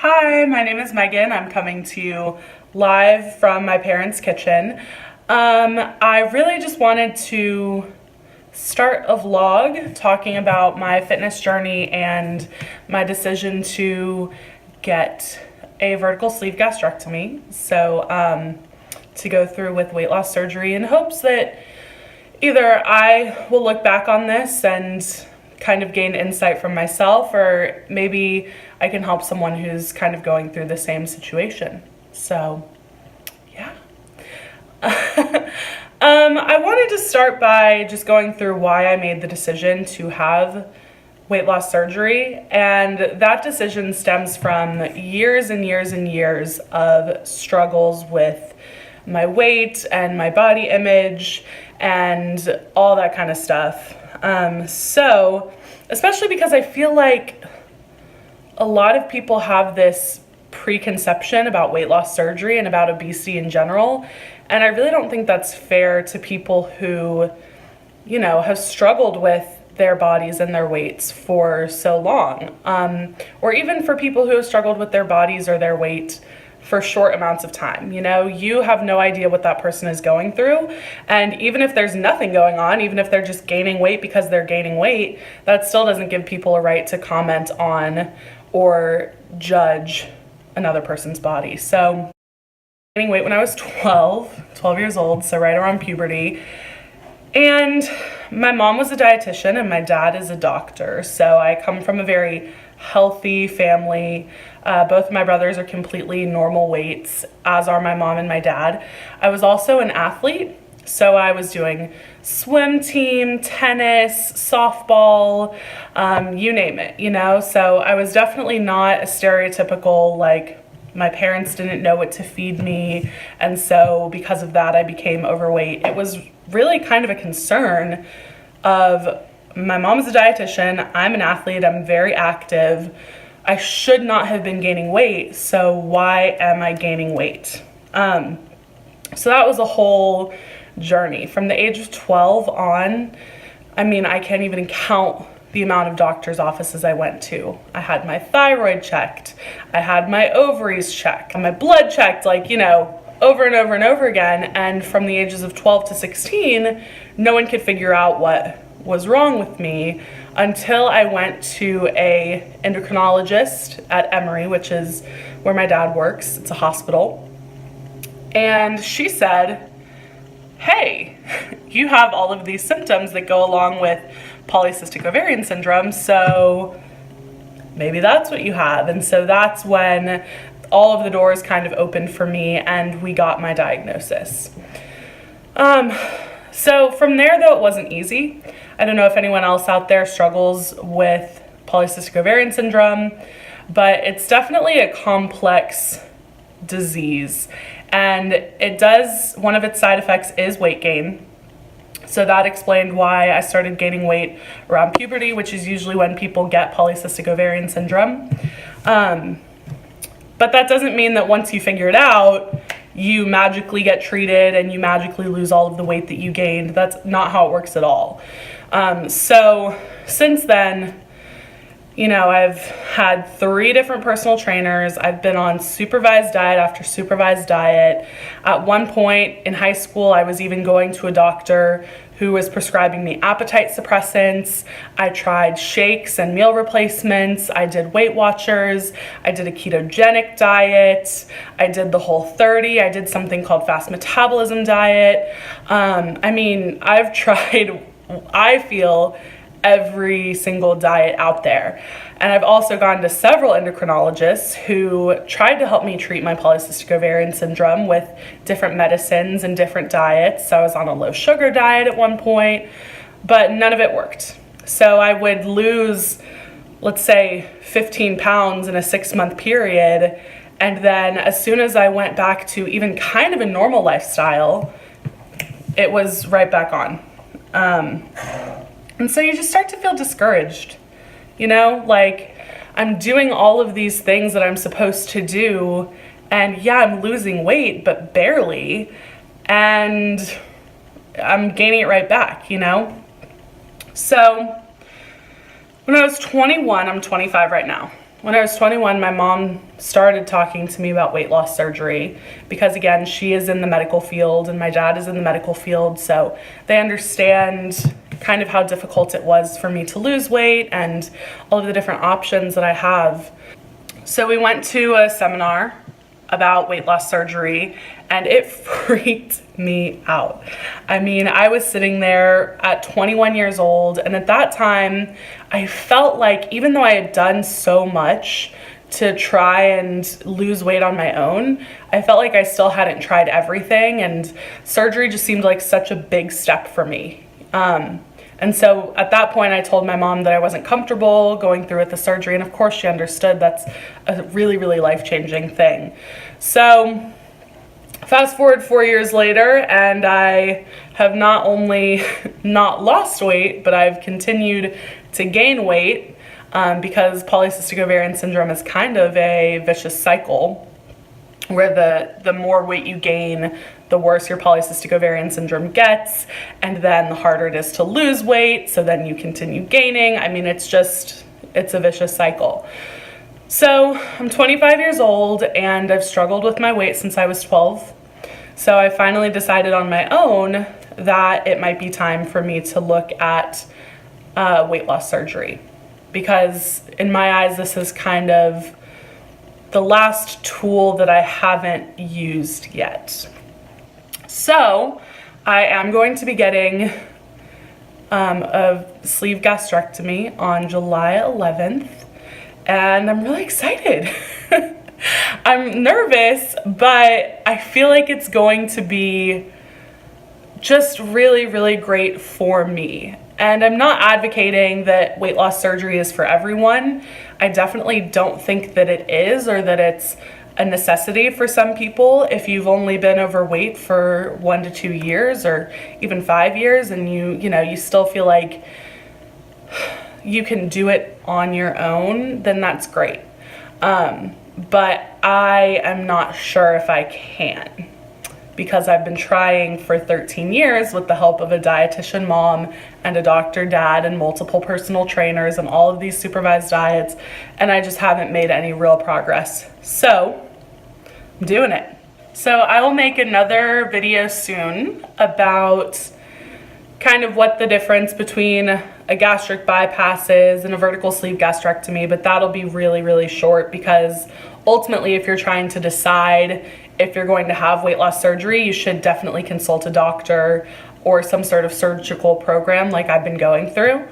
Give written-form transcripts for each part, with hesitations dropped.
Hi, my name is Megan. I'm coming to you live from my parents' kitchen. I really just wanted to start a vlog talking about my fitness journey and my decision to get a vertical sleeve gastrectomy. So, to go through with weight loss surgery in hopes that either I will look back on this and kind of gain insight from myself, or maybe I can help someone who's kind of going through the same situation. So, yeah. I wanted to start by just going through why I made the decision to have weight loss surgery, and that decision stems from years and years and years of struggles with my weight and my body image and all that kind of stuff. So, especially because I feel like a lot of people have this preconception about weight loss surgery and about obesity in general, and I really don't think that's fair to people who, have struggled with their bodies and their weights for so long, or even for people who have struggled with their bodies or their weight for short amounts of time. You have no idea what that person is going through. And even if there's nothing going on, even if they're just gaining weight because they're gaining weight, that still doesn't give people a right to comment on or judge another person's body. So, gaining weight when I was 12 years old, so right around puberty. And my mom was a dietitian and my dad is a doctor. So I come from a very healthy family. Both of my brothers are completely normal weights, as are my mom and my dad. I was also an athlete, so I was doing swim team, tennis, softball, you name it, So I was definitely not a stereotypical, like, my parents didn't know what to feed me, and so because of that I became overweight. It was really kind of a concern of, my mom's a dietitian, I'm an athlete, I'm very active, I should not have been gaining weight, so why am I gaining weight? So that was a whole journey. From the age of 12 on, I can't even count the amount of doctor's offices I went to. I had my thyroid checked, I had my ovaries checked, my blood checked, over and over and over again. And from the ages of 12 to 16, no one could figure out what was wrong with me until I went to a endocrinologist at Emory, which is where my dad works. It's a hospital. And she said, hey, you have all of these symptoms that go along with polycystic ovarian syndrome, so maybe that's what you have. And so that's when all of the doors kind of opened for me and we got my diagnosis. So from there, though, it wasn't easy. I don't know if anyone else out there struggles with polycystic ovarian syndrome, but it's definitely a complex disease. And one of its side effects is weight gain. So that explained why I started gaining weight around puberty, which is usually when people get polycystic ovarian syndrome. But that doesn't mean that once you figure it out, you magically get treated and you magically lose all of the weight that you gained. That's not how it works at all. So since then, I've had 3 different personal trainers. I've been on supervised diet after supervised diet. At one point in high school, I was even going to a doctor who was prescribing me appetite suppressants. I tried shakes and meal replacements. I did Weight Watchers. I did a ketogenic diet. I did the Whole30. I did something called fast metabolism diet. I've tried, I feel, every single diet out there. And I've also gone to several endocrinologists who tried to help me treat my polycystic ovarian syndrome with different medicines and different diets. So I was on a low sugar diet at one point, but none of it worked. So I would lose, let's say, 15 pounds in a 6-month period. And then as soon as I went back to even kind of a normal lifestyle, it was right back on. And so you just start to feel discouraged, I'm doing all of these things that I'm supposed to do, and yeah, I'm losing weight, but barely, and I'm gaining it right back, So when I was 21, I'm 25 right now. when I was 21, my mom started talking to me about weight loss surgery because, again, she is in the medical field and my dad is in the medical field, so they understand kind of how difficult it was for me to lose weight and all of the different options that I have. So we went to a seminar about weight loss surgery and it freaked me out. I mean, I was sitting there at 21 years old, and at that time I felt like even though I had done so much to try and lose weight on my own, I felt like I still hadn't tried everything, and surgery just seemed like such a big step for me. And so at that point I told my mom that I wasn't comfortable going through with the surgery, and of course she understood. That's a really, really life-changing thing. So fast forward 4 years later, and I have not only not lost weight, but I've continued to gain weight because polycystic ovarian syndrome is kind of a vicious cycle where the more weight you gain, the worse your polycystic ovarian syndrome gets, and then the harder it is to lose weight, so then you continue gaining. I mean, it's a vicious cycle. So I'm 25 years old and I've struggled with my weight since I was 12. So I finally decided on my own that it might be time for me to look at weight loss surgery, because in my eyes, this is kind of the last tool that I haven't used yet. So I am going to be getting a sleeve gastrectomy on July 11th, and I'm really excited. I'm nervous, but I feel like it's going to be just really, really great for me. And I'm not advocating that weight loss surgery is for everyone. I definitely don't think that it is, or that it's a necessity for some people. If you've only been overweight for 1 to 2 years or even 5 years, and you still feel like you can do it on your own, then that's great. But I am not sure if I can, because I've been trying for 13 years with the help of a dietitian mom and a doctor dad and multiple personal trainers and all of these supervised diets, and I just haven't made any real progress. So I'm doing it. So I will make another video soon about kind of what the difference between a gastric bypass is and a vertical sleeve gastrectomy, but that'll be really, really short, because ultimately if you're trying to decide if you're going to have weight loss surgery, you should definitely consult a doctor or some sort of surgical program like I've been going through.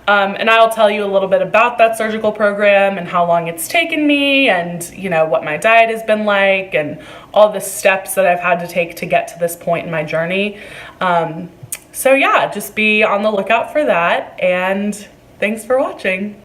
And I'll tell you a little bit about that surgical program and how long it's taken me, and what my diet has been like, and all the steps that I've had to take to get to this point in my journey. So yeah, just be on the lookout for that, and thanks for watching.